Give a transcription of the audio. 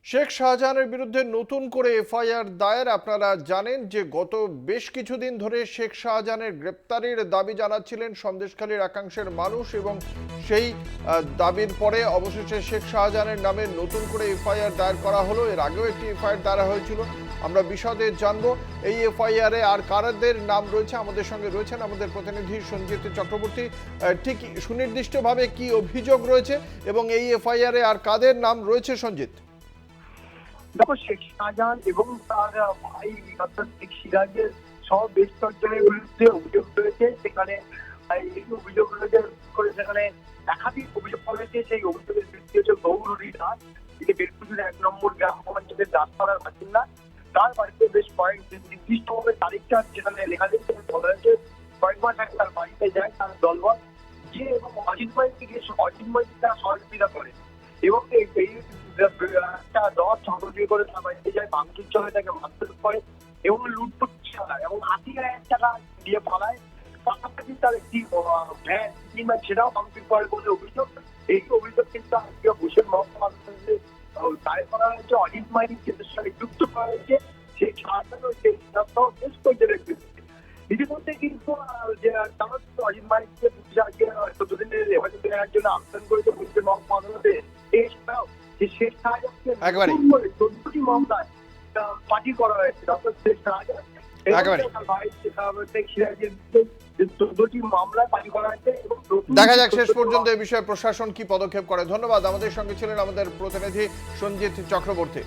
শেখ শাহজাহানের বিরুদ্ধে নতুন করে এফআইআর দায়ের। আপনারা জানেন যে গত বেশ কিছুদিন ধরে শেখ শাহজাহানের গ্রেপ্তারির দাবি জানাচ্ছিলেন সন্দেশখালীর একাংশের মানুষ, এবং সেই দাবির পরে অবশেষে শেখ শাহজাহানের নামে নতুন করে এফআইআর দায়ের করা হলো। এর আগেও একটি এফআইআর দায়ের হয়েছিল। আমরা বিশদে জানবো এই এফআইআরে আর কারাদের নাম রয়েছে। আমাদের সঙ্গে রয়েছেন আমাদের প্রতিনিধি সঞ্জিত চক্রবর্তী। ঠিক সুনির্দিষ্টভাবে কি অভিযোগ রয়েছে এবং এই এফআইআরে আর কাদের নাম রয়েছে সঞ্জিত? দেখো, শেখ শাহজাহান এবং তার ভাই অর্থাৎ শেখ সিরাজের সহ বেশ কয়েকজনের বিরুদ্ধে অভিযোগ রয়েছে। সেখানে এই অভিযোগ রয়েছে করে সেখানে একাধিক অভিযোগ করেছে। সেই অভিযোগের ভিত্তি হচ্ছে গৌরী দাস, তিনি বেলকুচির 1 নম্বর গ্রাম পঞ্চায়েতের দাসপাড়ার বাসিন্দা। তার বাড়িতে বেশ কয়েক নির্দিষ্টভাবে তারিখটা যেখানে লেখা দিয়েছে বলা হয়েছে কয়েক মাস আগে তার বাড়িতে যায় তার দলবল যে এবং অজিত মাইতি তার সহযোগিতা করে এবং এই একটা দল সংগঠিত করে তার বাড়িতে যায়, ভাঙচুর চলে, তাকে মারধর করে এবং লুটপাট চালায় এবং 80,000 টাকা দিয়ে পালায়। পাশাপাশি তার একটি ভ্যান কিংবা সেটাও ভাঙচুর করে বলে অভিযোগ। এই অভিযোগ কিন্তু আজকে হোসেন মোহাম্মদ দায়ের করা হয়েছে। অজিত মাইতির সাথে যুক্ত করা হয়েছে সেই সহ বেশ কয়েকজনের বিরুদ্ধে। ইতিমধ্যে কিন্তু অজিত মাইতিকে আজকে 14 দিনের হেফাজতে নেওয়ার জন্য আবেদন করেছে হোসেন মোহাম্মদ আদালতে। এছাড়াও যে শেখ শাহজাহানকে নতুন করে 14টি মামলায় পার্টি করা হয়েছে। ডক্টর শেখ শাহজাহান দেখা যাক শেষ পর্যন্ত এই বিষয়ে প্রশাসন কি পদক্ষেপ করে। ধন্যবাদ। আমাদের সঙ্গে ছিলেন আমাদের প্রতিনিধি সঞ্জিত চক্রবর্তী।